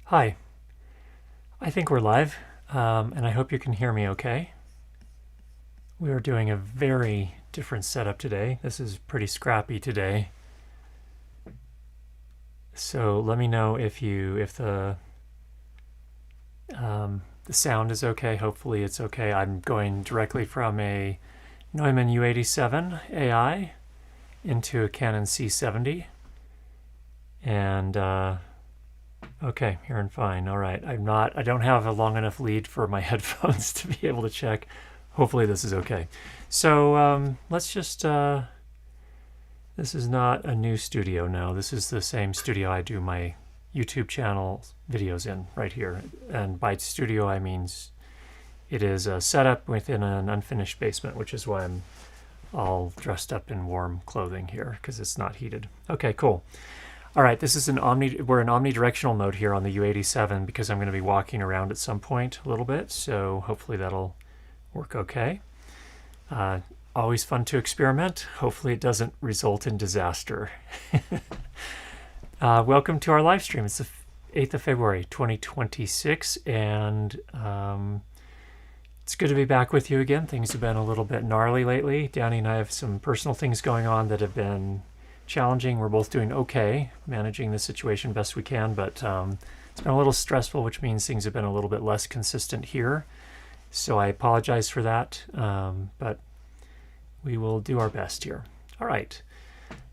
Hi, I think we're live, and I hope you can hear me okay. We are doing a very different setup today. This is pretty scrappy today. So let me know if the sound is okay. Hopefully it's okay. I'm going directly from a Neumann U87 AI into a Canon C70, and okay, hearing fine. All right. I don't have a long enough lead for my headphones to be able to check. Hopefully this is okay. So let's just, this is not a new studio now. This is the same studio I do my YouTube channel videos in right here. And by studio, I mean it is a setup within an unfinished basement, which is why I'm all dressed up in warm clothing here, because it's not heated. Okay, cool. All right, this is we're in omnidirectional mode here on the U87 because I'm going to be walking around at some point a little bit, so hopefully that'll work okay. Always fun to experiment. Hopefully it doesn't result in disaster. Welcome to our live stream. It's the 8th of February, 2026, and it's good to be back with you again. Things have been a little bit gnarly lately. Danny and I have some personal things going on that have been challenging. We're both doing okay, managing the situation best we can, but it's been a little stressful, which means things have been a little bit less consistent here. So I apologize for that, but we will do our best here. All right,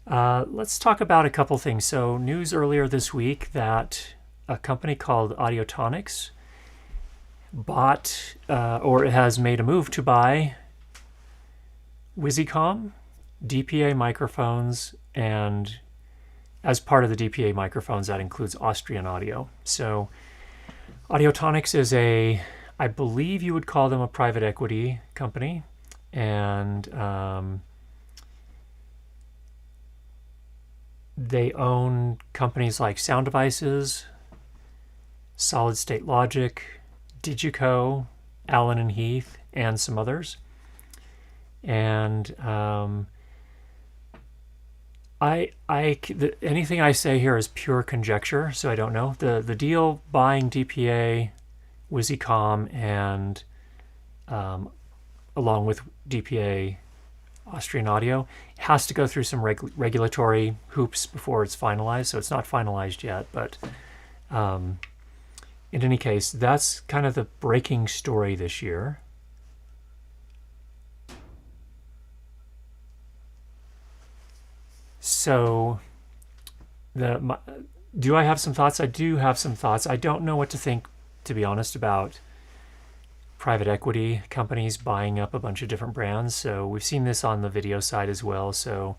let's talk about a couple things. So news earlier this week that a company called Audiotonix bought or has made a move to buy Wisycom, DPA Microphones, and as part of the DPA Microphones, that includes Austrian audio. So Audiotonix is I believe you would call them a private equity company, and they own companies like Sound Devices, Solid State Logic, DiGiCo, Allen and Heath, and some others. And anything I say here is pure conjecture, so I don't know. The deal buying DPA, Wisycom, and along with DPA Austrian Audio has to go through some regulatory hoops before it's finalized, so it's not finalized yet. But in any case, that's kind of the breaking story this year. So, do I have some thoughts? I do have some thoughts. I don't know what to think, to be honest, about private equity companies buying up a bunch of different brands. So we've seen this on the video side as well. So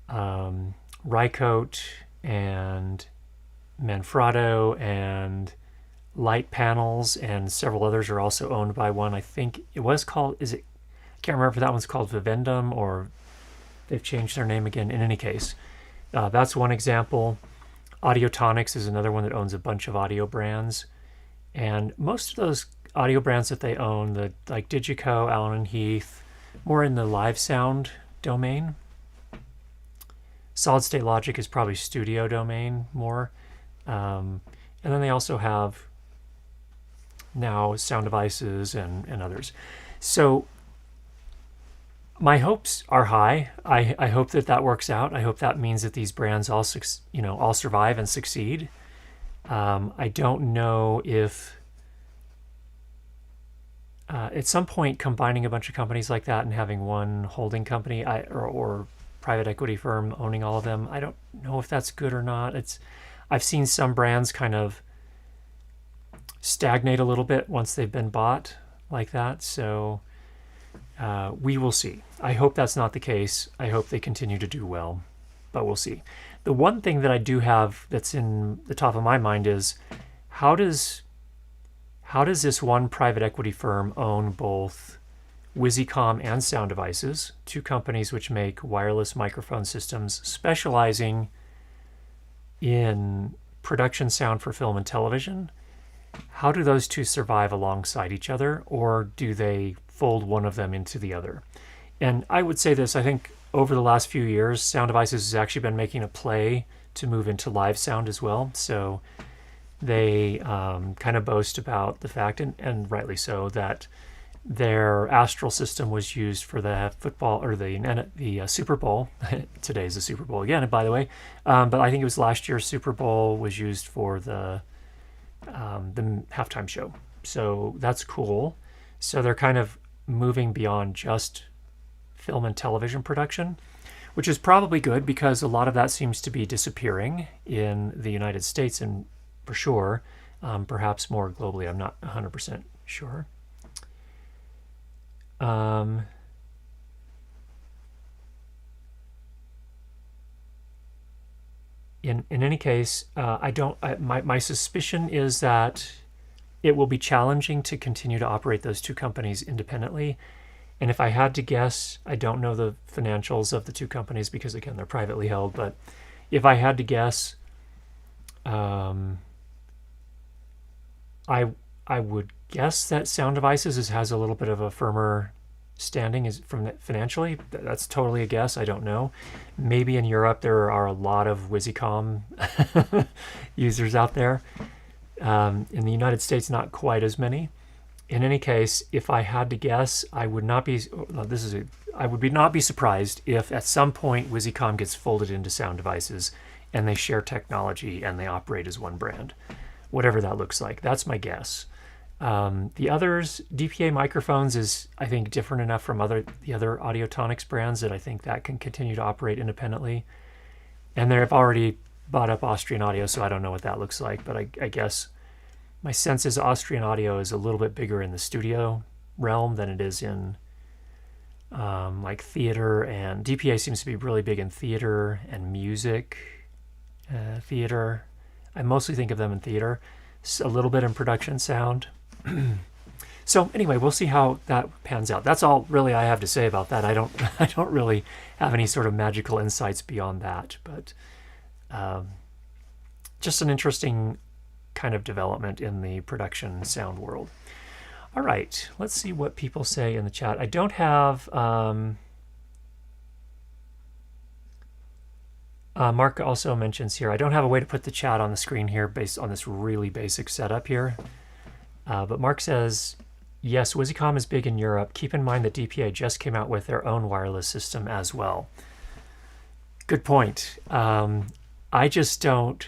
Rycote and Manfrotto and Light Panels and several others are also owned by one. I think it was called, I can't remember if that one's called Vivendum or they've changed their name again. In any case, that's one example. Audiotonix is another one that owns a bunch of audio brands. And most of those audio brands that they own, like DiGiCo, Allen and Heath, more in the live sound domain. Solid State Logic is probably studio domain more. And then they also have now Sound Devices and others. So my hopes are high. I hope that works out. I hope that means that these brands all survive and succeed. I don't know if at some point combining a bunch of companies like that and having one holding company or private equity firm owning all of them, I don't know if that's good or not. I've seen some brands kind of stagnate a little bit once they've been bought like that. So we will see. I hope that's not the case. I hope they continue to do well, but we'll see. The one thing that I do have that's in the top of my mind is how does this one private equity firm own both Wisycom and Sound Devices, two companies which make wireless microphone systems specializing in production sound for film and television? How do those two survive alongside each other, or do they fold one of them into the other? And I would say this, I think over the last few years, Sound Devices has actually been making a play to move into live sound as well. So they kind of boast about the fact, and rightly so, that their Astral system was used for the football, or the Super Bowl. Today's the Super Bowl again, by the way. But I think it was last year's Super Bowl was used for the halftime show. So that's cool. So they're kind of moving beyond just film and television production, which is probably good because a lot of that seems to be disappearing in the United States, and for sure, perhaps more globally. I'm not 100% sure. In any case, my suspicion is that it will be challenging to continue to operate those two companies independently. And if I had to guess, I don't know the financials of the two companies because, again, they're privately held. But if I had to guess, I would guess that Sound Devices has a little bit of a firmer standing financially. That's totally a guess. I don't know. Maybe in Europe there are a lot of Wisycom users out there. In the United States, not quite as many. In any case, if I had to guess, I would not be surprised if at some point Wisycom gets folded into Sound Devices and they share technology and they operate as one brand, whatever that looks like. That's my guess. The others, DPA Microphones is, I think, different enough from the other Audiotonix brands that I think that can continue to operate independently. And they've already bought up Austrian Audio, so I don't know what that looks like. But I guess my sense is Austrian Audio is a little bit bigger in the studio realm than it is in like theater. And DPA seems to be really big in theater and music. Theater, I mostly think of them in theater. A little bit in production sound. So anyway, we'll see how that pans out. That's all really I have to say about that. I don't really have any sort of magical insights beyond that, but just an interesting kind of development in the production sound world. All right, let's see what people say in the chat. I don't have Mark also mentions here, I don't have a way to put the chat on the screen here based on this really basic setup here. But Mark says, yes, Wisycom is big in Europe. Keep in mind that DPA just came out with their own wireless system as well. Good point. I just don't...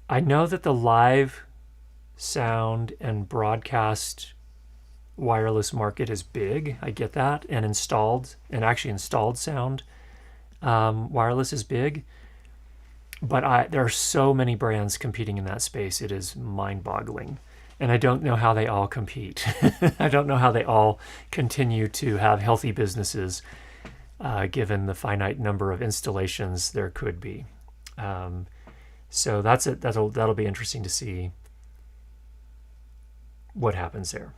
I know that the live sound and broadcast wireless market is big. I get that. And actually installed sound wireless is big. But there are so many brands competing in that space. It is mind-boggling. And I don't know how they all compete. I don't know how they all continue to have healthy businesses given the finite number of installations there could be. So that's it. That'll be interesting to see what happens there.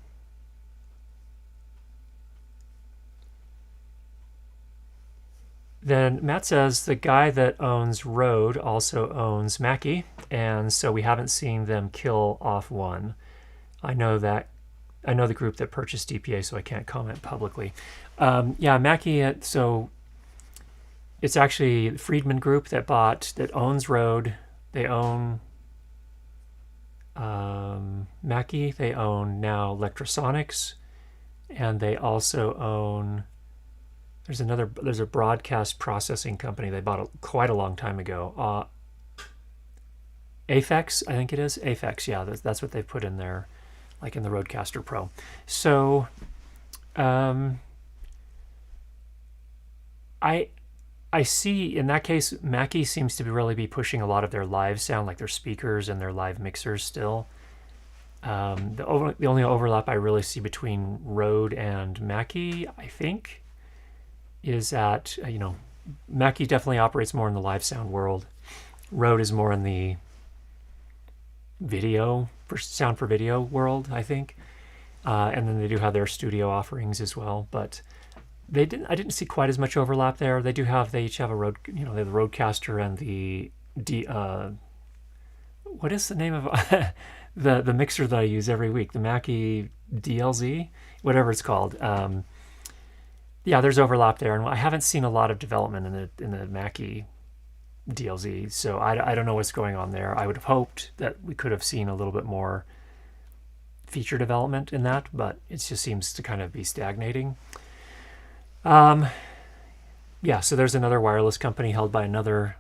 Then Matt says the guy that owns Rode also owns Mackie, and so we haven't seen them kill off one. I know the group that purchased DPA, so I can't comment publicly. Yeah, Mackie. So it's actually the Friedman Group that owns Rode. They own Mackie. They own now Electrosonics, and they also own. There's a broadcast processing company they bought quite a long time ago. Aphex, I think it is. Aphex, yeah, that's what they put in there, like in the Rodecaster Pro. So, I see in that case, Mackie seems to really be pushing a lot of their live sound, like their speakers and their live mixers still. The only overlap I really see between Rode and Mackie, I think, is that, Mackie definitely operates more in the live sound world. Rode is more in the sound for video world, I think. And then they do have their studio offerings as well. But I didn't see quite as much overlap there. They each have a Rode, they have the Rodecaster and the what is the name of the mixer that I use every week? The Mackie DLZ, whatever it's called. Yeah, there's overlap there, and I haven't seen a lot of development in the Mackie DLZ. So I don't know what's going on there. I would have hoped that we could have seen a little bit more feature development in that, but it just seems to kind of be stagnating. Yeah, so there's another wireless company held by another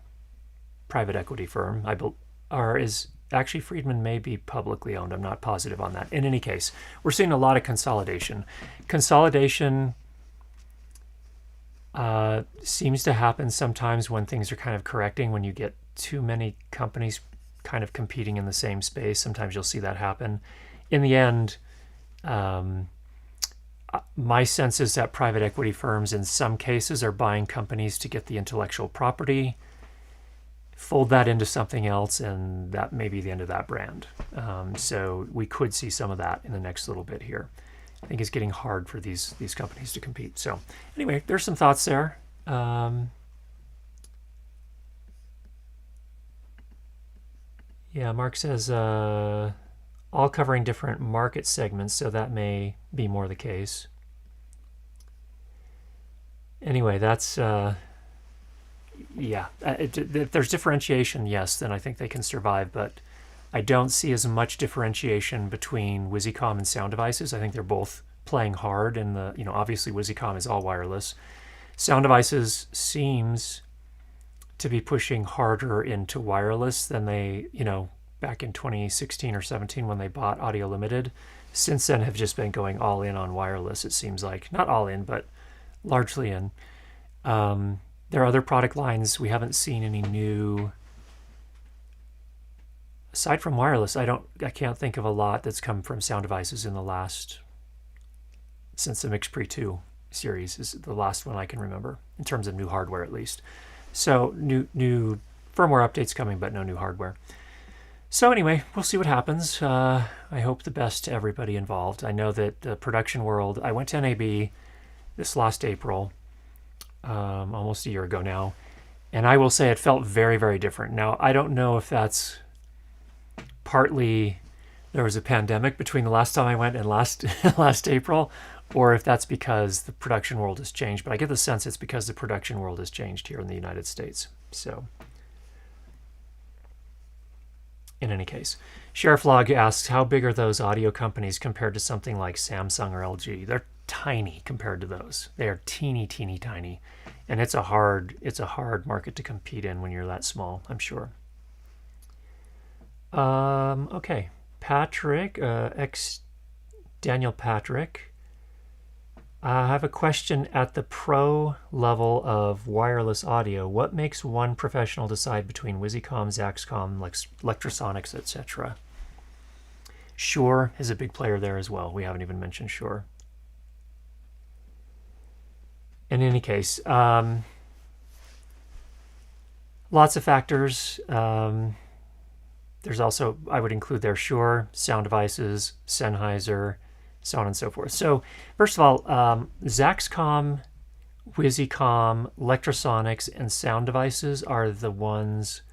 private equity firm. Actually, Friedman may be publicly owned. I'm not positive on that. In any case, we're seeing a lot of consolidation. Consolidation seems to happen sometimes when things are kind of correcting, when you get too many companies kind of competing in the same space. Sometimes you'll see that happen. In the end, my sense is that private equity firms in some cases are buying companies to get the intellectual property, fold that into something else, and that may be the end of that brand. So we could see some of that in the next little bit here. I think it's getting hard for these companies to compete. So anyway, there's some thoughts there. Yeah, Mark says all covering different market segments, so that may be more the case. Anyway, that's yeah. If there's differentiation, yes, then I think they can survive, but I don't see as much differentiation between Wisycom and Sound Devices. I think they're both playing hard, and obviously Wisycom is all wireless. Sound Devices seems to be pushing harder into wireless than they, back in 2016 or 17 when they bought Audio Limited. Since then have just been going all in on wireless, it seems like. Not all in, but largely in. There are other product lines. We haven't seen any new. Aside from wireless, I can't think of a lot that's come from Sound Devices in the last, since the MixPre 2 series is the last one I can remember, in terms of new hardware at least. So new firmware updates coming, but no new hardware. So anyway, we'll see what happens. I hope the best to everybody involved. I know that the production world, I went to NAB this last April, almost a year ago now, and I will say it felt very, very different. Now, I don't know if that's partly there was a pandemic between the last time I went and last April, or if that's because the production world has changed. But I get the sense it's because the production world has changed here in the United States. So in any case, Sheriff Log asks, how big are those audio companies compared to something like Samsung or LG? They're tiny compared to those. They are teeny, teeny, tiny. And it's a hard market to compete in when you're that small, I'm sure. Okay, Patrick, Daniel Patrick. I have a question. At the pro level of wireless audio, what makes one professional decide between Wisycom, Zaxcom, Lectrosonics, etc.? Shure is a big player there as well. We haven't even mentioned Shure. In any case, lots of factors. There's also, I would include there, Shure, Sound Devices, Sennheiser, so on and so forth. So first of all, Zaxcom, Wisycom, Lectrosonics, and Sound Devices are the ones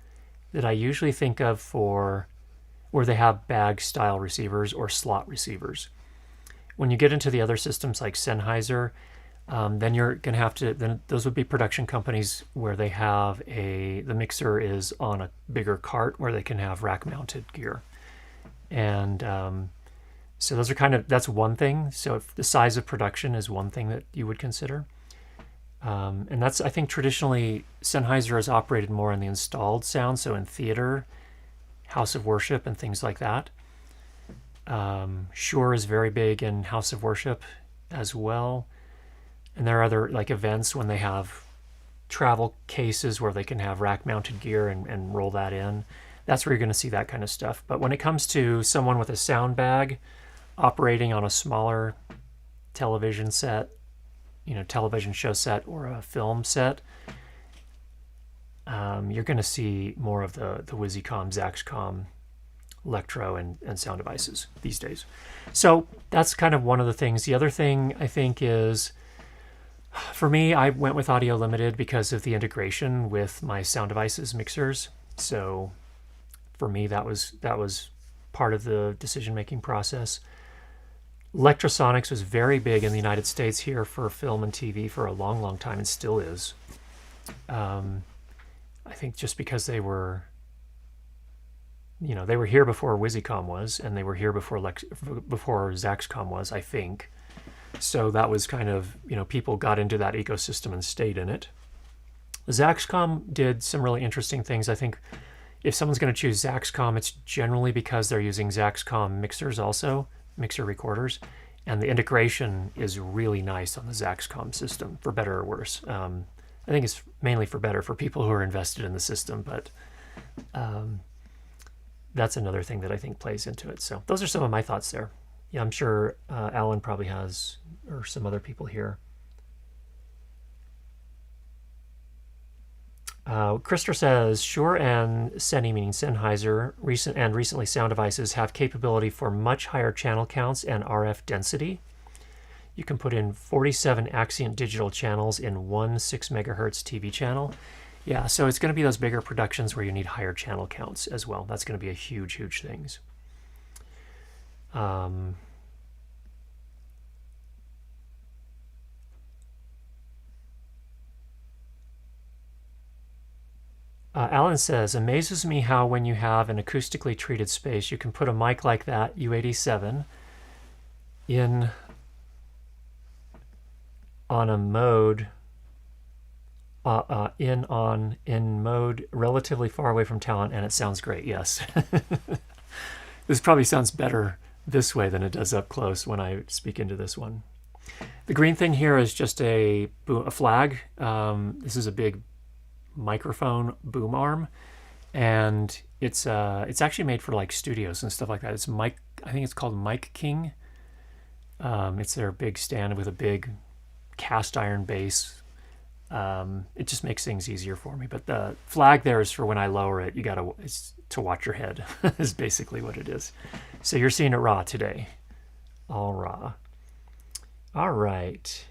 that I usually think of for where they have bag-style receivers or slot receivers. When you get into the other systems like Sennheiser, then you're going to have to, then those would be production companies where they have the mixer is on a bigger cart where they can have rack-mounted gear. And so those are that's one thing. So if the size of production is one thing that you would consider. And that's, I think traditionally Sennheiser has operated more in the installed sound, so in theater, house of worship, and things like that. Shure is very big in house of worship as well. And there are other events when they have travel cases where they can have rack-mounted gear and roll that in. That's where you're going to see that kind of stuff. But when it comes to someone with a sound bag operating on a smaller television set, television show set or a film set, you're going to see more of the Wisycom, Zaxcom, Electro, and Sound Devices these days. So that's kind of one of the things. The other thing I think is, for me, I went with Audio Limited because of the integration with my Sound Devices mixers. So for me, that was part of the decision-making process. Lectrosonics was very big in the United States here for film and TV for a long, long time, and still is. I think just because they were, they were here before Wisycom was, and they were here before Zaxcom was, I think. So that was kind of, people got into that ecosystem and stayed in it. Zaxcom did some really interesting things. I think if someone's going to choose Zaxcom, it's generally because they're using Zaxcom mixers also, mixer recorders, and the integration is really nice on the Zaxcom system, for better or worse. I think it's mainly for better for people who are invested in the system, but that's another thing that I think plays into it. So those are some of my thoughts there. Yeah, I'm sure Alan probably has, or some other people here. Krister says, Shure and Sennheiser, meaning Sennheiser, recently sound devices have capability for much higher channel counts and RF density. You can put in 47 Axient digital channels in one 6 megahertz TV channel. Yeah, so it's going to be those bigger productions where you need higher channel counts as well. That's going to be a huge, huge things. Alan says, amazes me how when you have an acoustically treated space, you can put a mic like that, U87, in on a mode, in mode relatively far away from talent, and it sounds great. Yes. This probably sounds better this way than it does up close when I speak into this one. The green thing here is just a flag. This is a big microphone boom arm, and it's actually made for like studios and stuff like that. It's I think it's called Mic King. It's their big stand with a big cast iron base. It just makes things easier for me. But the flag there is for when I lower it. It's to watch your head is basically what it is. So you're seeing it raw today, all raw. All right.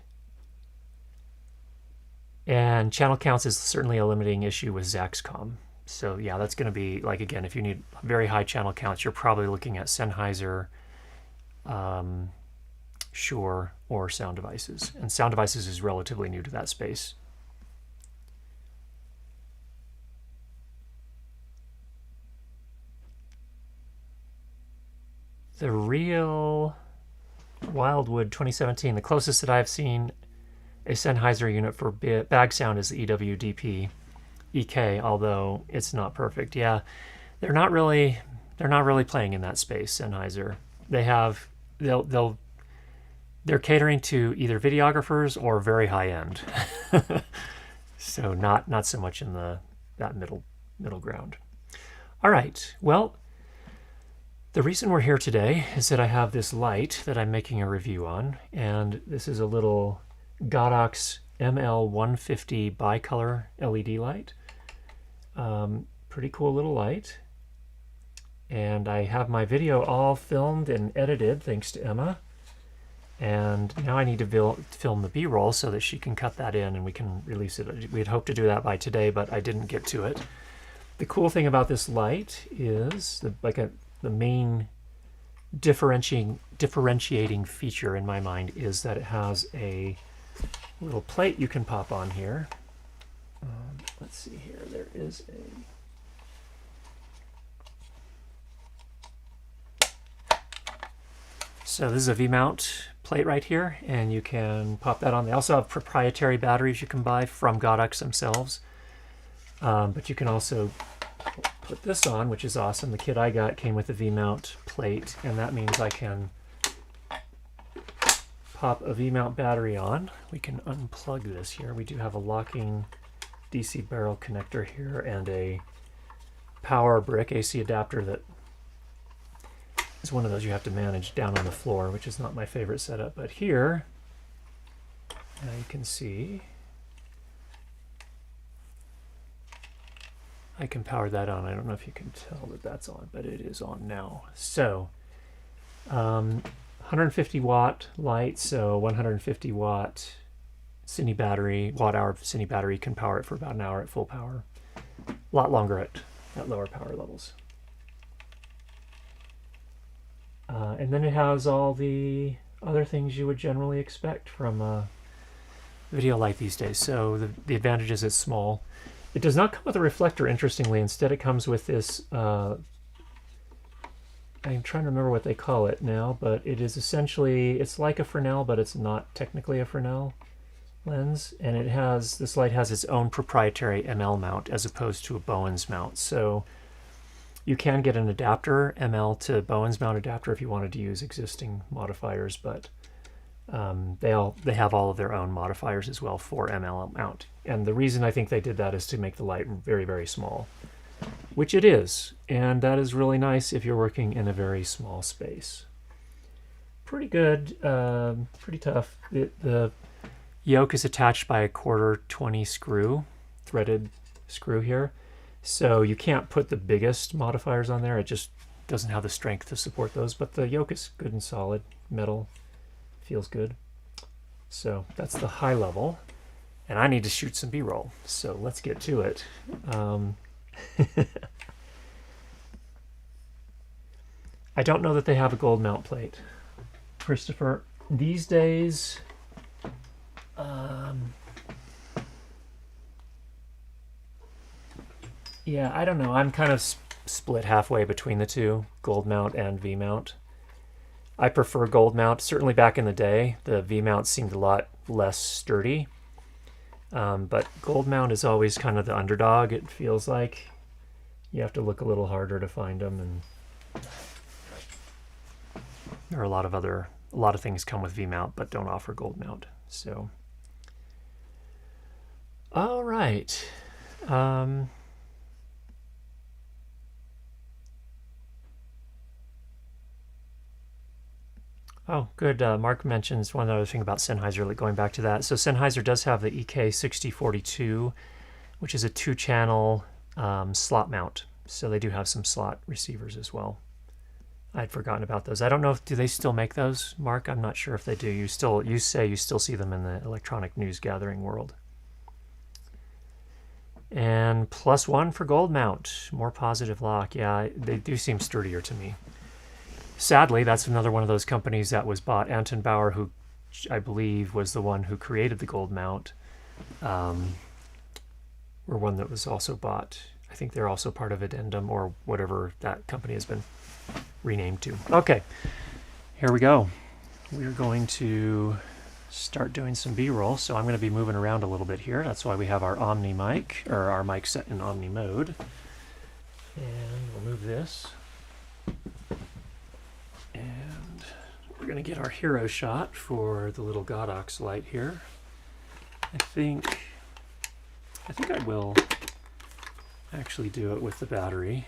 And channel counts is certainly a limiting issue with Zaxcom. So yeah, that's going to be, like, again, if you need very high channel counts, you're probably looking at Sennheiser, Shure, or Sound Devices. And Sound Devices is relatively new to that space. The real Wildwood 2017, the closest that I've seen a Sennheiser unit for bag sound is the EWDP EK, although it's not perfect. Yeah, they're not really playing in that space. Sennheiser, they're catering to either videographers or very high end. So not so much in that middle ground. All right, well, the reason we're here today is that I have this light that I'm making a review on, and this is a little Godox ML150 bicolor LED light. Pretty cool little light. And I have my video all filmed and edited thanks to Emma. And now I need to film the B-roll so that she can cut that in and we can release it. We'd hoped to do that by today, but I didn't get to it. The cool thing about this light is the main differentiating feature in my mind is that it has a little plate you can pop on here. Let's see here. There is so this is a V-mount plate right here, and you can pop that on. They also have proprietary batteries you can buy from Godox themselves, but you can also put this on, which is awesome. The kit I got came with a V-mount plate, and that means I can pop a V-mount battery on. We can unplug this here. We do have a locking DC barrel connector here and a power brick AC adapter that is one of those you have to manage down on the floor, which is not my favorite setup. But here, now you can see, I can power that on. I don't know if you can tell that that's on, but it is on now. So 150 watt light, so 150 watt Cine battery, watt-hour Cine battery can power it for about an hour at full power. A lot longer at lower power levels. And then it has all the other things you would generally expect from a video light these days. So the advantage is it's small. It does not come with a reflector, interestingly. Instead, it comes with this, I'm trying to remember what they call it now, but it is essentially, it's like a Fresnel, but it's not technically a Fresnel lens. And it has, this light has its own proprietary ML mount as opposed to a Bowens mount. So you can get an adapter, ML to Bowens mount adapter, if you wanted to use existing modifiers, but they have all of their own modifiers as well for ML mount. And the reason I think they did that is to make the light very, very small, which it is. And that is really nice if you're working in a very small space. Pretty good, pretty tough. The yoke is attached by a 1/4 screw, threaded screw here. So you can't put the biggest modifiers on there. It just doesn't have the strength to support those. But the yoke is good and solid, metal, feels good. So that's the high level. And I need to shoot some B-roll. So let's get to it. I don't know that they have a gold mount plate, Christopher. These days, yeah, I don't know. I'm kind of split halfway between the two, gold mount and V mount. I prefer gold mount. Certainly back in the day, the V mount seemed a lot less sturdy. But gold mount is always kind of the underdog. It feels like you have to look a little harder to find them, and there are a lot of things come with V mount but don't offer gold mount. So, all right. Oh, good. Mark mentions one other thing about Sennheiser, like going back to that. So Sennheiser does have the EK6042, which is a 2-channel slot mount. So they do have some slot receivers as well. I'd forgotten about those. I don't know if, do they still make those, Mark? I'm not sure if they do. You say you still see them in the electronic news gathering world. And +1 for gold mount, more positive lock. Yeah, they do seem sturdier to me. Sadly, that's another one of those companies that was bought. Anton Bauer, who I believe was the one who created the gold mount, or one that was also bought. I think they're also part of Addendum or whatever that company has been renamed to. Okay, here we go. We're going to start doing some B-roll. So I'm going to be moving around a little bit here. That's why we have our Omni mic, or our mic set in Omni mode. And we'll move this. And we're going to get our hero shot for the little Godox light here. I think I will actually do it with the battery,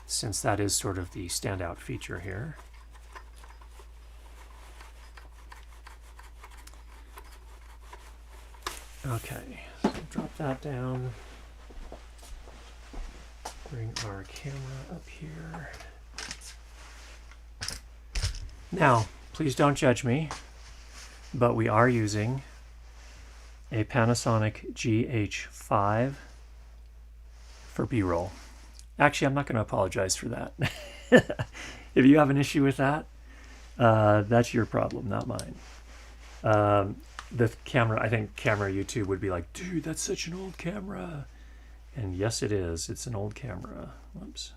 since that is sort of the standout feature here. Okay, so drop that down. Bring our camera up here. Now, please don't judge me, but we are using a Panasonic GH5 for B-roll. Actually, I'm not going to apologize for that. If you have an issue with that, that's your problem, not mine. The camera, I think Camera YouTube would be like, dude, that's such an old camera. And yes, it is. It's an old camera. Whoops.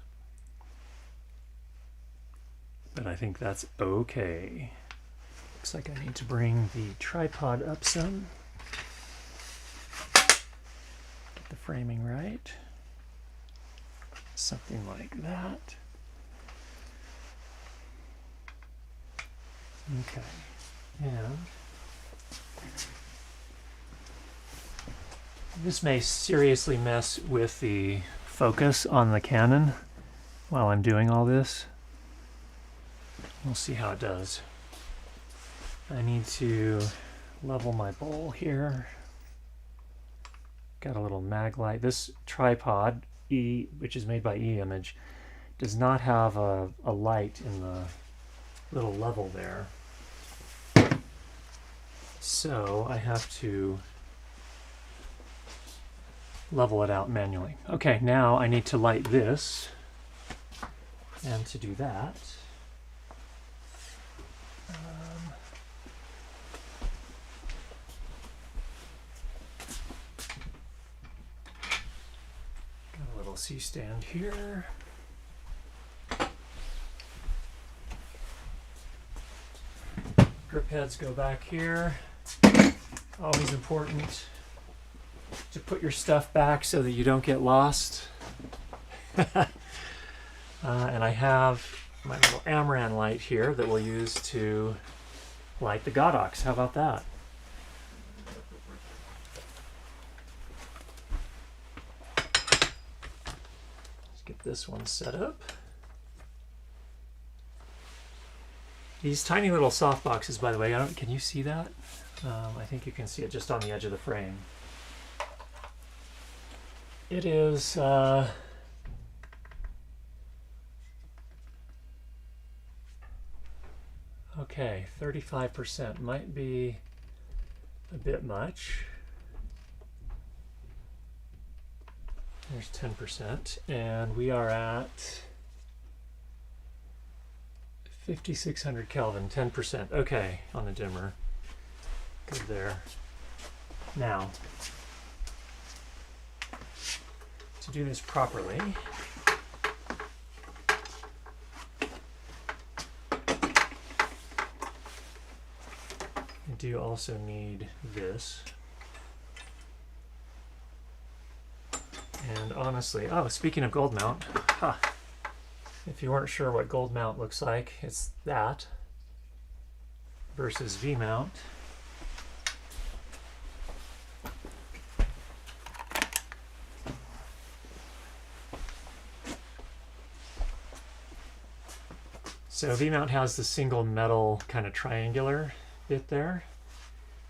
But I think that's okay. Looks like I need to bring the tripod up some. Get the framing right. Something like that. Okay. And this may seriously mess with the focus on the Canon while I'm doing all this. We'll see how it does. I need to level my bowl here. Got a little mag light. This tripod, which is made by E-Image, does not have a light in the little level there. So I have to level it out manually. Okay, now I need to light this. And to do that, PLC stand here. Grip heads go back here. Always important to put your stuff back so that you don't get lost. And I have my little Amaran light here that we'll use to light the Godox. How about that? Let's get this one set up. These tiny little soft boxes, by the way, can you see that? I think you can see it just on the edge of the frame. It is okay, 35% might be a bit much. There's 10%, and we are at 5600 Kelvin, 10%. Okay, on the dimmer. Good there. Now, to do this properly, I do also need this. And honestly, oh, speaking of gold mount, if you weren't sure what gold mount looks like, it's that versus V mount. So V mount has the single metal kind of triangular bit there.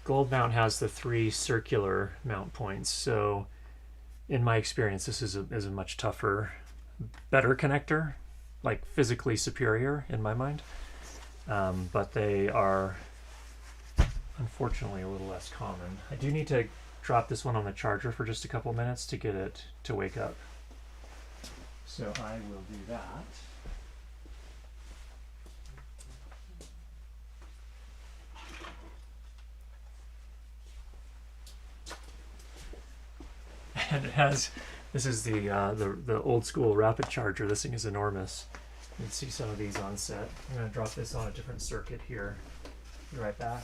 Gold mount has the 3 circular mount points. So in my experience, this is a much tougher, better connector, like physically superior in my mind. But they are unfortunately a little less common. I do need to drop this one on the charger for just a couple minutes to get it to wake up. So I will do that. And it has, this is the old school rapid charger. This thing is enormous. You can see some of these on set. I'm going to drop this on a different circuit here. Be right back.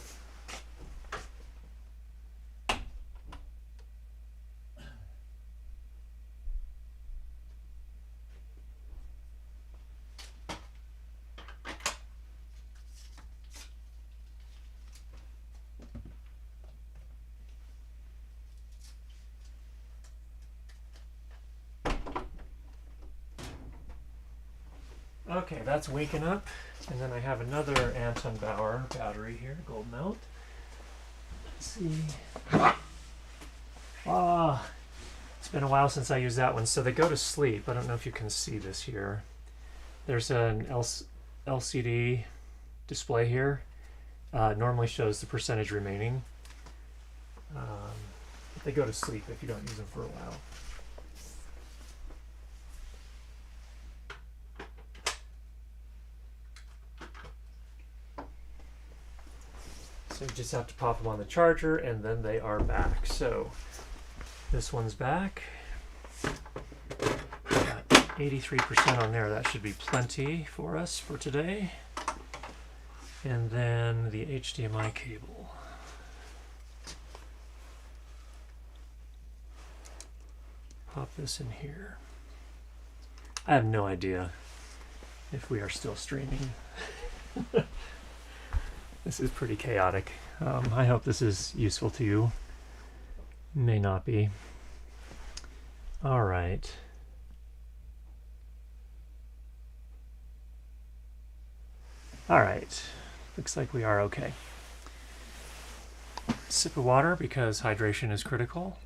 Okay, that's waking up. And then I have another Anton Bauer battery here, gold mount. Let's see. It's been a while since I used that one. So they go to sleep. I don't know if you can see this here. There's an LCD display here. Normally shows the percentage remaining. They go to sleep if you don't use them for a while. So you just have to pop them on the charger and then they are back. So this one's back. Got 83% on there. That should be plenty for us for today. And then the HDMI cable. Pop this in here. I have no idea if we are still streaming. This is pretty chaotic. I hope this is useful to you. May not be. All right. All right. Looks like we are okay. Sip of water because hydration is critical.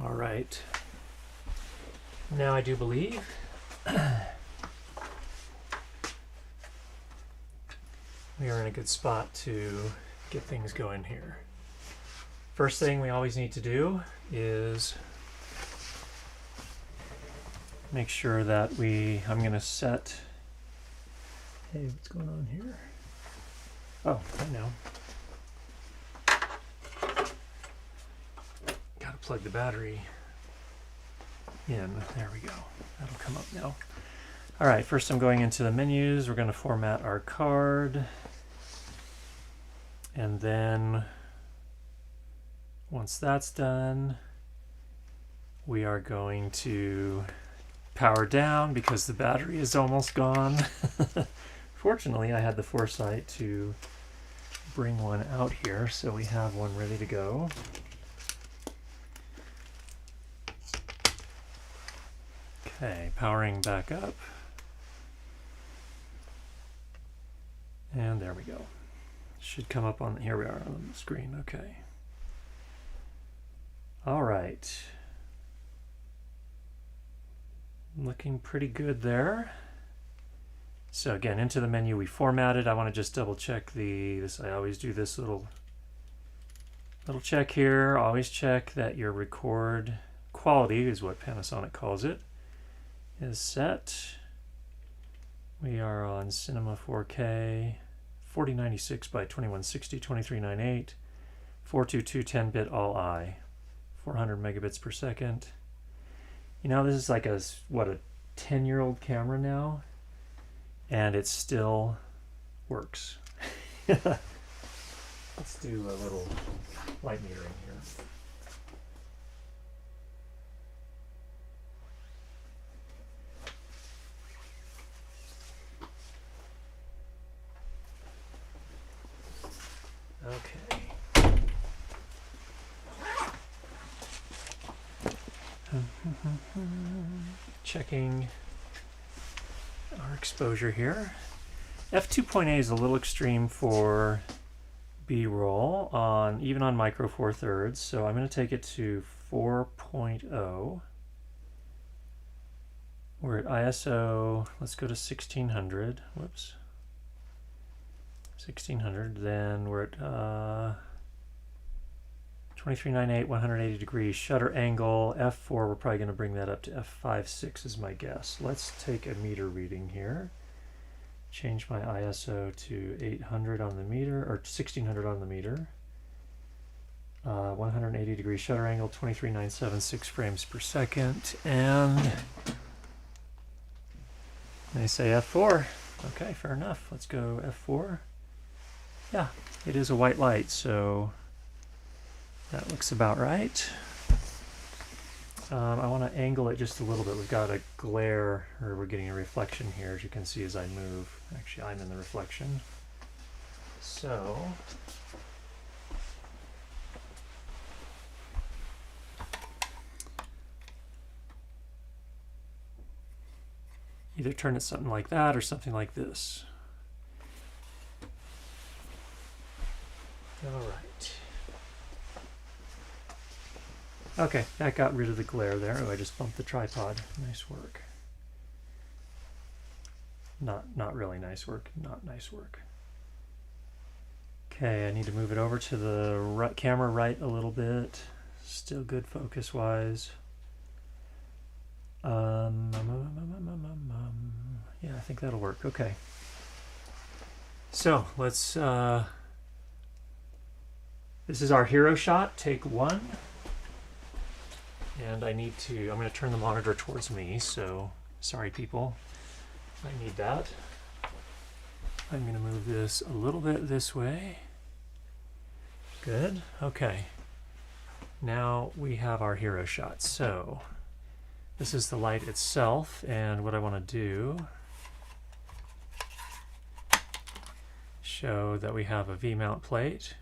All right. Now I do believe we are in a good spot to get things going here. First thing we always need to do is make sure that I'm going to set, hey, what's going on here? Oh, I know. Gotta plug the battery in. There we go. That'll come up now. All right, first I'm going into the menus. We're going to format our card. And then once that's done, we are going to power down because the battery is almost gone. Fortunately, I had the foresight to bring one out here, so we have one ready to go. Okay, powering back up. And there we go. Should come up on, here we are on the screen, okay. All right. Looking pretty good there. So again, into the menu we formatted. I want to just double check this. I always do this little check here. Always check that your record quality, is what Panasonic calls it, is set. We are on Cinema 4K, 4096 by 2160, 2398, 422 10-bit all I, 400 megabits per second. You know, this is like a 10-year-old camera now, and it still works. Let's do a little light metering here. Okay. Checking our exposure here. f2.8 is a little extreme for B-roll even on micro four thirds, so I'm going to take it to 4.0. We're at ISO, let's go to 1600. Whoops. 1600, then we're at 2398, 180 degrees shutter angle. F4, we're probably going to bring that up to f5.6 is my guess. Let's take a meter reading here. Change my ISO to 800 on the meter, or 1600 on the meter. 180 degree shutter angle, 23,976 frames per second, and they say f4. Okay, fair enough. Let's go f4. Yeah, it is a white light, so that looks about right. I want to angle it just a little bit. We've got a glare, or we're getting a reflection here, as you can see as I move. Actually, I'm in the reflection. So either turn it something like that or something like this. All right. Okay, that got rid of the glare there. Oh, I just bumped the tripod. Nice work. Not really nice work. Not nice work. Okay, I need to move it over to the camera right a little bit. Still good focus-wise. Yeah, I think that'll work. Okay. So let's. This is our hero shot, take one. And I'm going to turn the monitor towards me, so sorry people, I need that. I'm going to move this a little bit this way. Good, okay. Now we have our hero shot. So this is the light itself, and what I want to do, show that we have a V-mount plate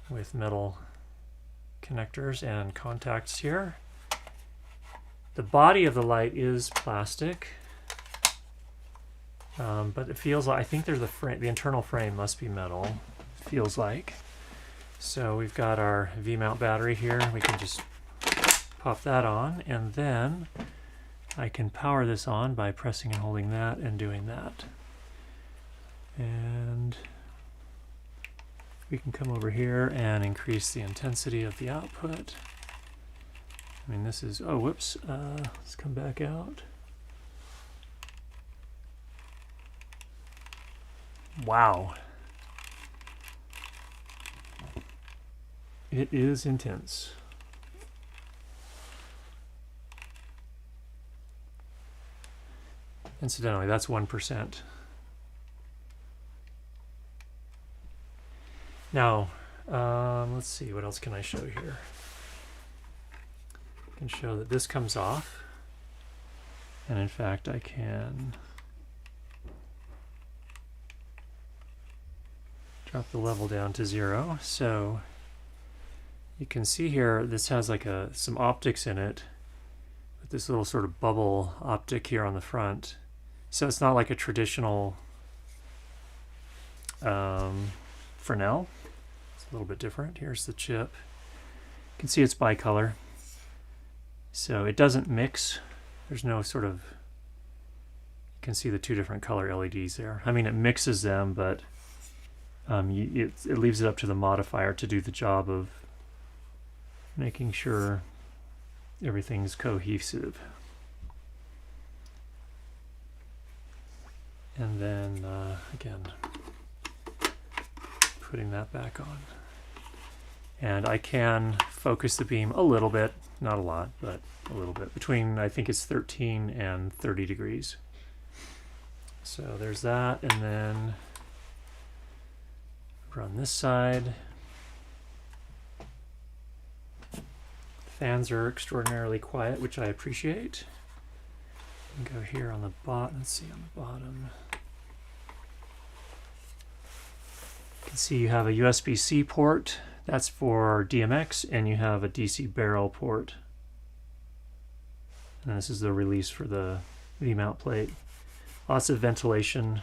with metal connectors and contacts here. The body of the light is plastic, but it feels like, I think there's the internal frame must be metal, feels like. So we've got our V-mount battery here. We can just pop that on, and then I can power this on by pressing and holding that and doing that. And we can come over here and increase the intensity of the output. I mean, this is, oh, whoops, let's come back out. Wow. It is intense. Incidentally, that's 1%. Now, let's see, what else can I show here? I can show that this comes off. And in fact, I can drop the level down to 0. So you can see here, this has like some optics in it, with this little sort of bubble optic here on the front. So it's not like a traditional Fresnel. It's a little bit different. Here's the chip. You can see it's bicolor. So it doesn't mix. There's no sort of, you can see the two different color LEDs there. I mean, it mixes them, but it leaves it up to the modifier to do the job of making sure everything's cohesive. And then, again, putting that back on. And I can focus the beam a little bit, not a lot, but a little bit, between, I think it's 13 and 30 degrees. So there's that, and then run this side. Fans are extraordinarily quiet, which I appreciate. And go here on the bottom. Let's see on the bottom. You can see you have a USB-C port. That's for DMX, and you have a DC barrel port. And this is the release for the V-mount plate. Lots of ventilation.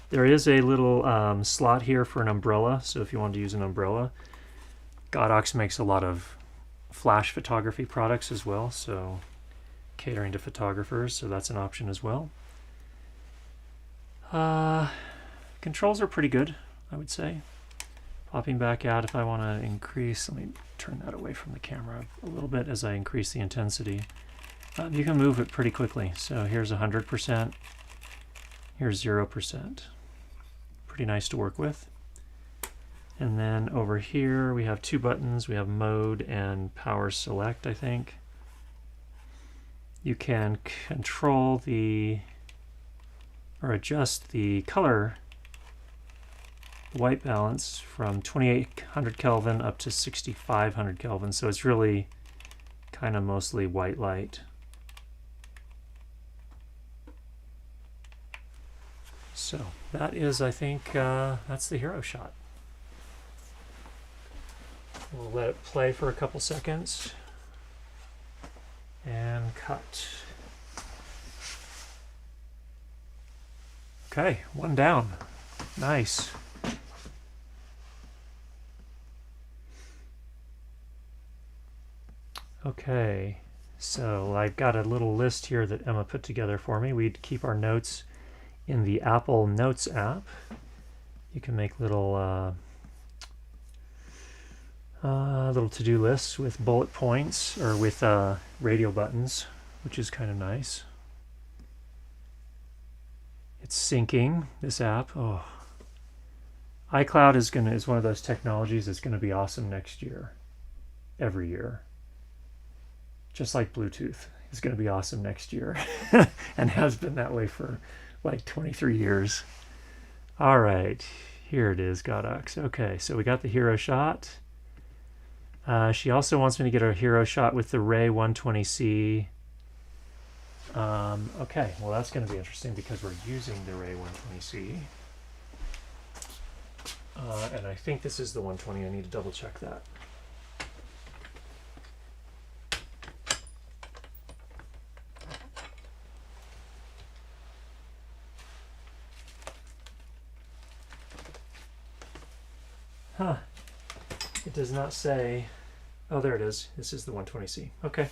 There is a little slot here for an umbrella, so if you want to use an umbrella. Godox makes a lot of flash photography products as well, so catering to photographers, so that's an option as well. Controls are pretty good, I would say. Popping back out, if I want to increase, let me turn that away from the camera a little bit as I increase the intensity. You can move it pretty quickly. So here's 100%, here's 0%. Pretty nice to work with. And then over here we have two buttons. We have mode and power select, I think. You can control or adjust the color, the white balance, from 2800 Kelvin up to 6500 Kelvin. So it's really kind of mostly white light. So that is, I think, that's the hero shot. We'll let it play for a couple seconds and cut. Okay, one down. Nice. Okay, so I've got a little list here that Emma put together for me. We'd keep our notes in the Apple Notes app. You can make little little to-do lists with bullet points, or with radio buttons, which is kind of nice. It's syncing, this app. Oh, iCloud is one of those technologies that's going to be awesome next year, every year. Just like Bluetooth is going to be awesome next year, and has been that way for like 23 years. All right, here it is, Godox. Okay, so we got the hero shot. She also wants me to get a hero shot with the Ray 120C. Okay, well that's going to be interesting because we're using the Ray 120C. And I think this is the 120. I need to double check that. Huh. It does not say. Oh, there it is. This is the 120C. Okay.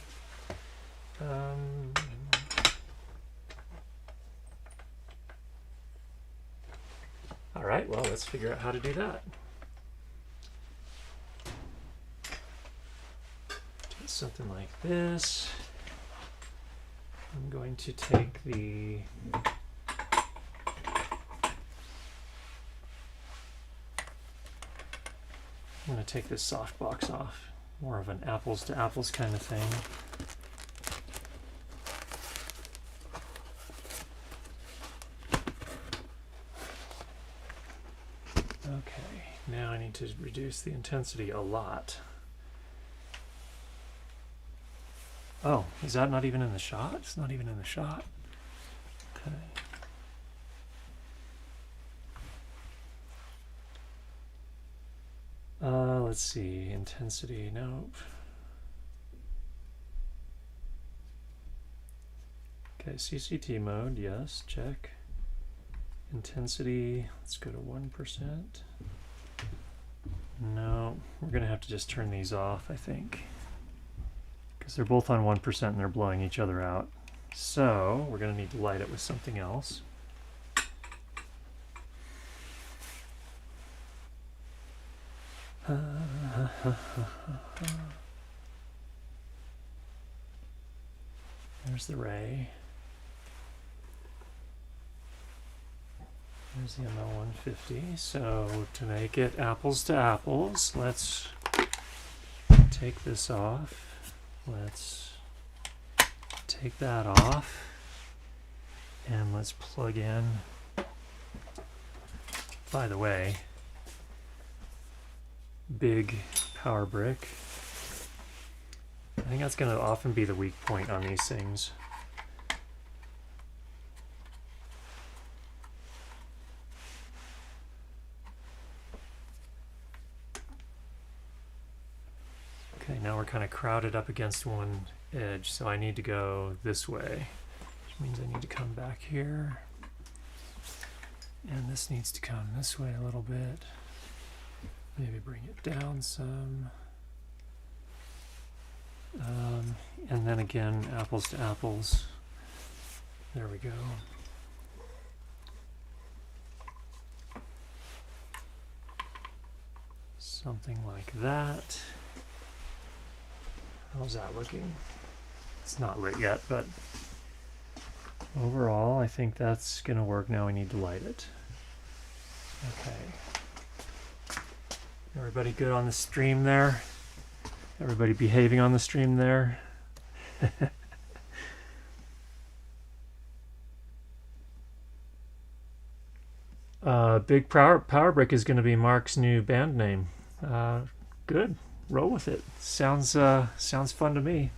All right, well, let's figure out how to do that. Do something like this. I'm going to take the I'm going to take this softbox off. More of an apples to apples kind of thing. going to reduce the intensity a lot. Oh, is that not even in the shot? It's not even in the shot. Okay. Let's see, intensity, nope. Okay, CCT mode, yes, check. Intensity, let's go to 1%. No, we're gonna have to just turn these off, I think. Because they're both on 1% and they're blowing each other out. So, we're gonna need to light it with something else. There's the ray. There's the ML150. So to make it apples to apples, let's take this off. Let's take that off. And let's plug in. By the way, big power brick. I think that's going to often be the weak point on these things. Okay, now we're kind of crowded up against one edge, so I need to go this way, which means I need to come back here. And this needs to come this way a little bit. Maybe bring it down some. And then again, apples to apples. There we go. Something like that. How's that looking? It's not lit yet, but overall, I think that's going to work. Now we need to light it. Okay. Everybody good on the stream there? Everybody behaving on the stream there? Big Power Brick is going to be Mark's new band name. Good. Roll with it. Sounds fun to me.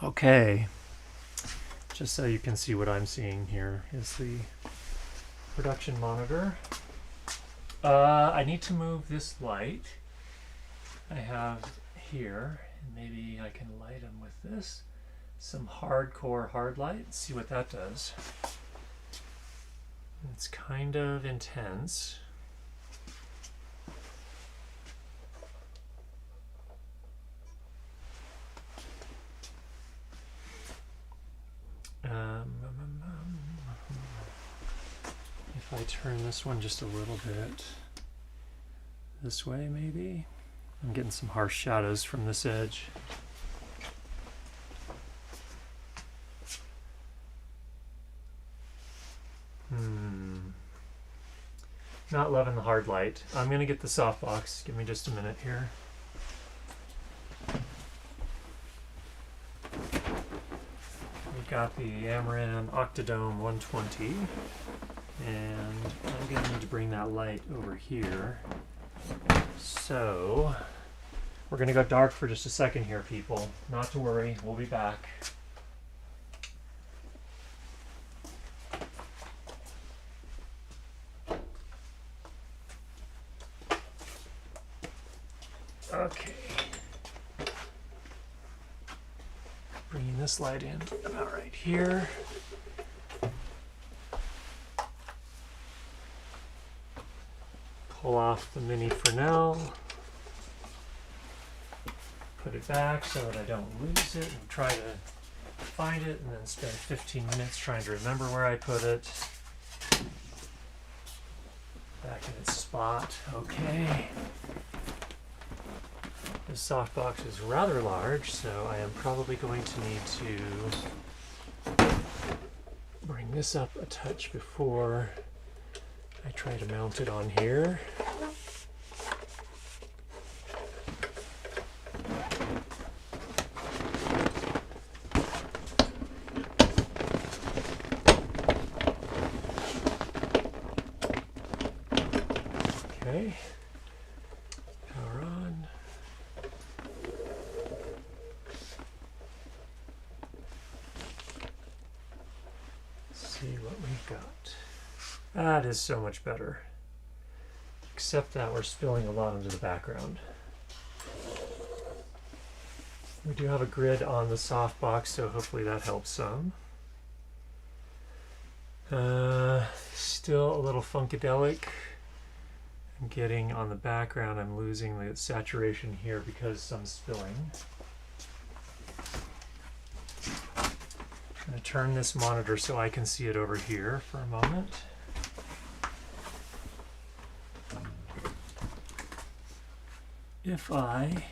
Okay. Just so you can see what I'm seeing here is the production monitor. I need to move this light I have here, and maybe I can light them with this. Some hardcore hard light. See what that does. It's kind of intense. If I turn this one just a little bit this way, maybe. I'm getting some harsh shadows from this edge. Not loving the hard light. I'm going to get the softbox. Give me just a minute here. We've got the Amaran Octodome 120. And I'm going to need to bring that light over here. So, we're going to go dark for just a second here, people. Not to worry, we'll be back. Okay. Bringing this light in about right here. Pull off the mini Fresnel. Put it back so that I don't lose it and try to find it and then spend 15 minutes trying to remember where I put it. Back in its spot. Okay. This softbox is rather large, so I am probably going to need to bring this up a touch before I try to mount it on here. Okay. Power on. Let's see what we've got. That is so much better. Except that we're spilling a lot into the background. We do have a grid on the softbox, so hopefully that helps some. Still a little funkadelic. I'm getting on the background, I'm losing the saturation here because I'm spilling. I'm going to turn this monitor so I can see it over here for a moment. If I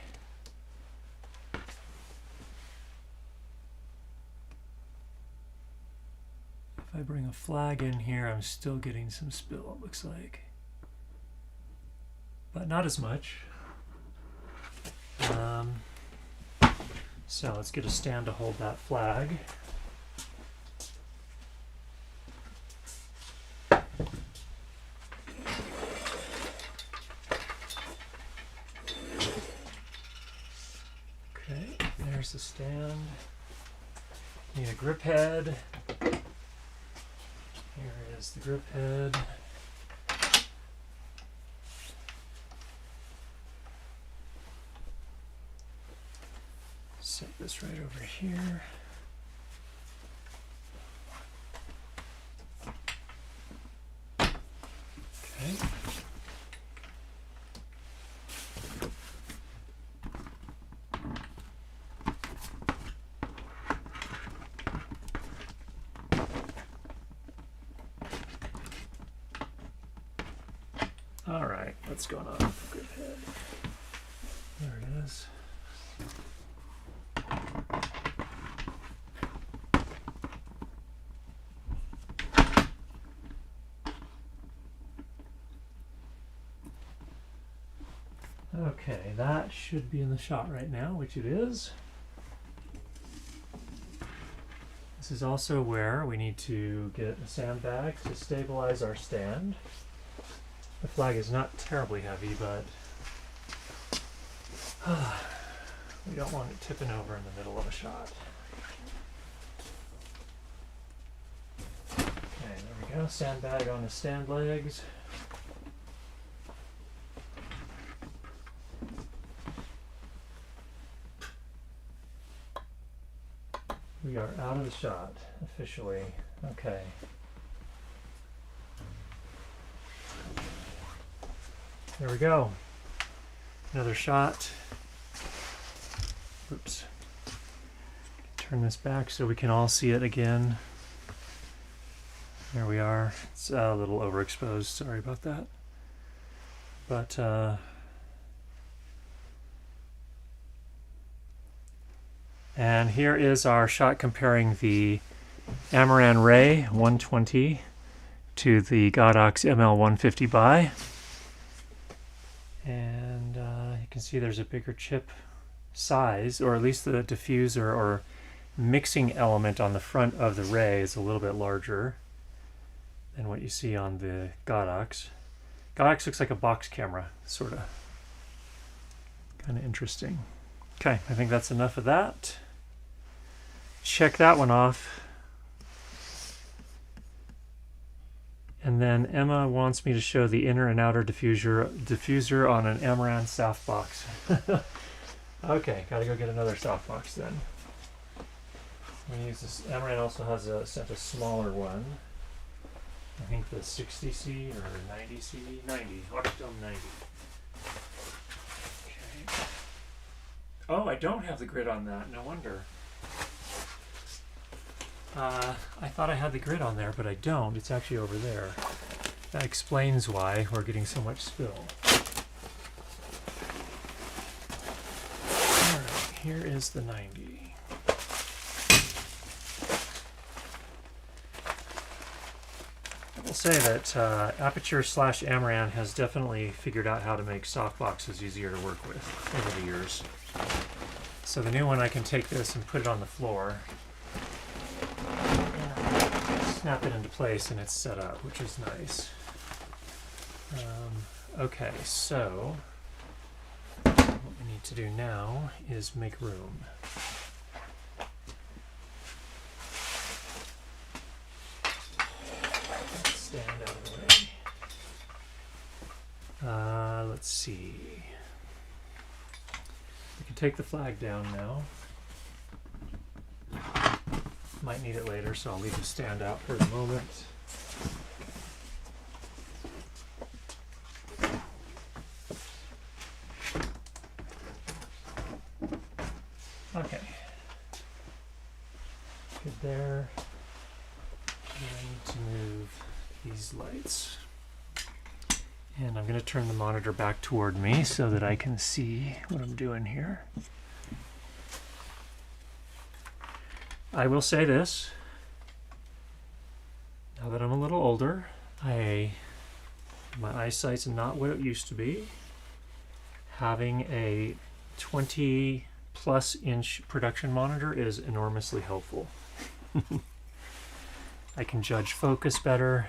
bring a flag in here, I'm still getting some spill, it looks like. But not as much. So let's get a stand to hold that flag. Okay, there's the stand. Need a grip head. Here is the grip head. Set this right over here. Okay. All right, what's going on with the grip head? There it is. Okay, that should be in the shot right now, which it is. This is also where we need to get a sandbag to stabilize our stand. The flag is not terribly heavy, but we don't want it tipping over in the middle of a shot. Okay, there we go. Sandbag on the stand legs. We are out of the shot, officially. Okay. There we go. Another shot. Oops. Turn this back so we can all see it again. There we are. It's a little overexposed, sorry about that. But and here is our shot comparing the Amaran Ray 120 to the Godox ML150 Bi. And you can see there's a bigger chip size, or at least the diffuser or mixing element on the front of the Ray is a little bit larger than what you see on the Godox. Godox looks like a box camera, sort of. Kind of interesting. Okay, I think that's enough of that. Check that one off. And then Emma wants me to show the inner and outer diffuser on an Amaran softbox. Okay, gotta go get another softbox then. I'm gonna use this. Amaran also has sent a smaller one. I think the 60C or 90C, 90, Austrian 90. Okay. Oh, I don't have the grid on that. No wonder. I thought I had the grid on there, but I don't. It's actually over there. That explains why we're getting so much spill. Alright, here is the 90. I will say that Aperture/Amaran has definitely figured out how to make softboxes easier to work with over the years. So the new one, I can take this and put it on the floor. Snap it into place and it's set up, which is nice. Okay, so what we need to do now is make room. Let's stand out of the way. Let's see. We can take the flag down now. Might need it later, so I'll leave the stand out for the moment. Okay. Good there. And I need to move these lights. And I'm going to turn the monitor back toward me so that I can see what I'm doing here. I will say this. Now that I'm a little older, my eyesight's not what it used to be. Having a 20+ inch production monitor is enormously helpful. I can judge focus better,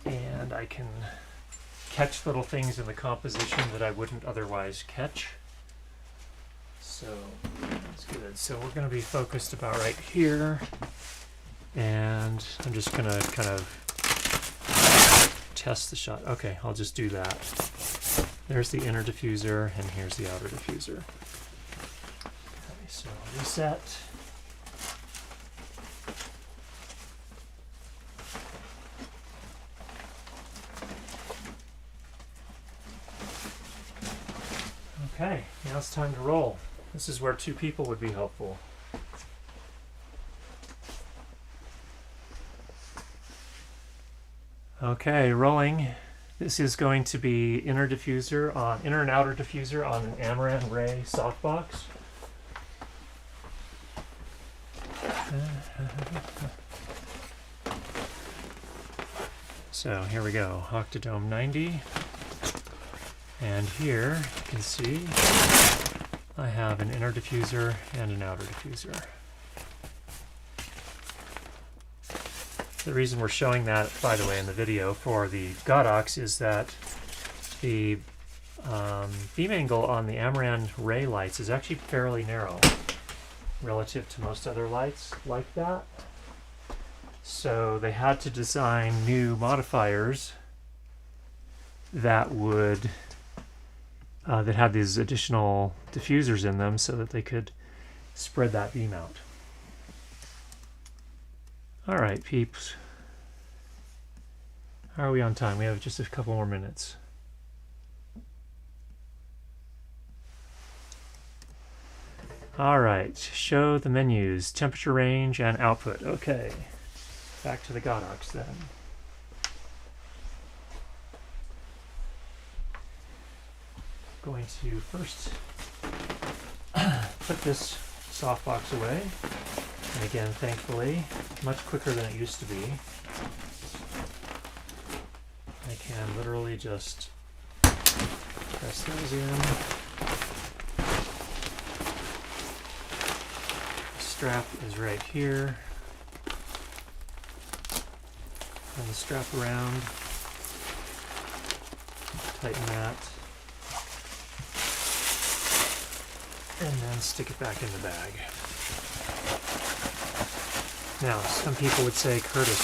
and I can catch little things in the composition that I wouldn't otherwise catch. So that's good. So we're going to be focused about right here, and I'm just going to kind of test the shot. Okay, I'll just do that. There's the inner diffuser, and here's the outer diffuser. Okay, so reset. Okay, now it's time to roll. This is where 2 people would be helpful. Okay, rolling. This is going to be inner and outer diffuser on an Amaran Ray softbox. So here we go, Octodome 90. And here you can see I have an inner diffuser and an outer diffuser. The reason we're showing that, by the way, in the video for the Godox is that the beam angle on the Amaran Ray lights is actually fairly narrow relative to most other lights like that. So they had to design new modifiers that would that had these additional diffusers in them so that they could spread that beam out. All right, peeps. How are we on time? We have just a couple more minutes. All right, show the menus, temperature range, and output. Okay, back to the Godox then. Going to first put this softbox away. And again, thankfully, much quicker than it used to be. I can literally just press those in. The strap is right here. And the strap around. Tighten that. And then stick it back in the bag. Now, some people would say, Curtis,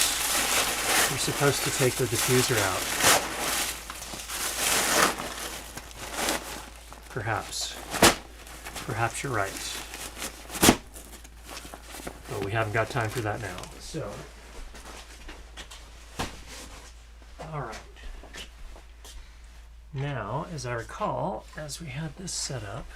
you're supposed to take the diffuser out. Perhaps. Perhaps you're right. But we haven't got time for that now. So, all right. Now, as I recall, as we had this set up,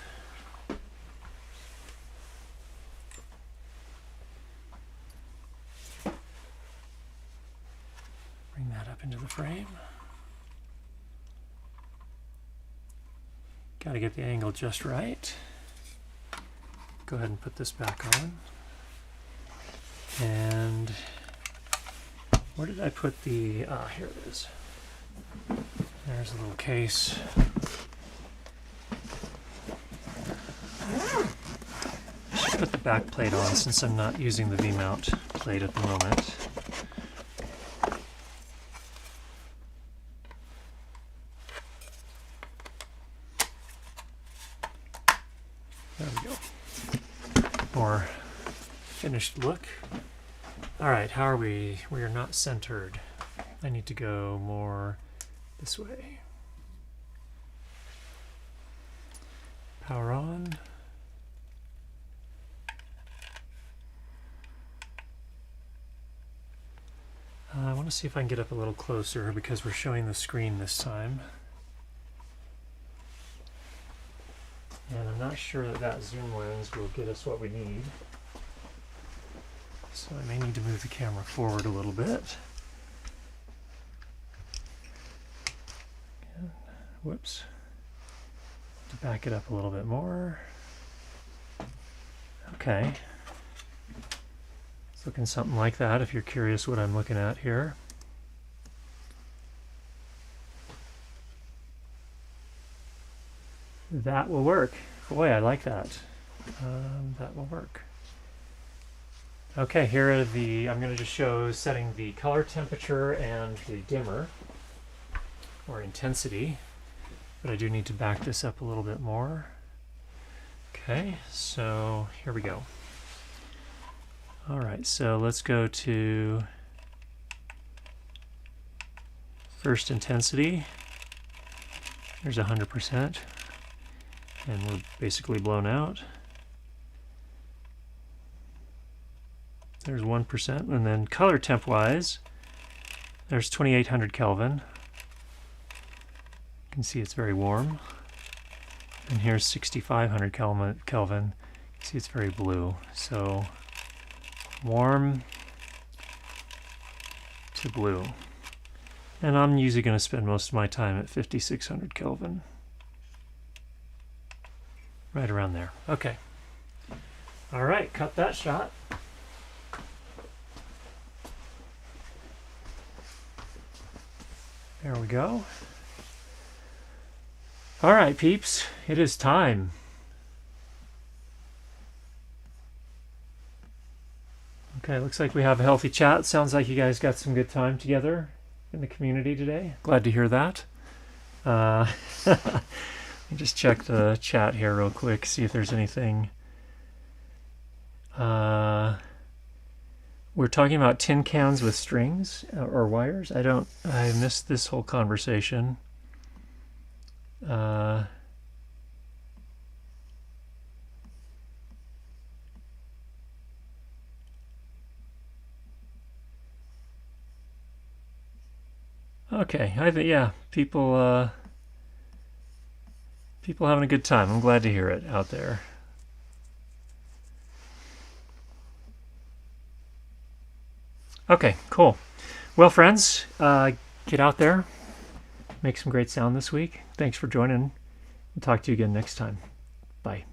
bring that up into the frame. Got to get the angle just right. Go ahead and put this back on. And where did I put the, here it is. There's a little case. I should put the back plate on since I'm not using the V-mount plate at the moment. There we go. More finished look. All right, how are we? We are not centered. I need to go more this way. Power on. I want to see if I can get up a little closer because we're showing the screen this time. And I'm not sure that that zoom lens will get us what we need. So I may need to move the camera forward a little bit. And, whoops. To back it up a little bit more. Okay. It's looking something like that if you're curious what I'm looking at here. That will work. Boy, I like that. That will work. Okay, here are the, I'm going to just show setting the color temperature and the dimmer, or intensity, but I do need to back this up a little bit more. Okay, so here we go. All right, so let's go to first intensity. There's 100%. And we're basically blown out. There's 1%. And then color temp wise, there's 2800 Kelvin. You can see it's very warm. And here's 6500 Kelvin. You can see it's very blue. So warm to blue. And I'm usually going to spend most of my time at 5600 Kelvin. Right around there. Okay. All right, cut that shot. There we go. All right, peeps, it is time. Okay, looks like we have a healthy chat. Sounds like you guys got some good time together in the community today. Glad to hear that. Let me just check the chat here real quick, see if there's anything. We're talking about tin cans with strings or wires. I missed this whole conversation. Okay, I think, yeah, people having a good time. I'm glad to hear it out there. Okay, cool. Well, friends, get out there, make some great sound this week. Thanks for joining. I'll talk to you again next time. Bye.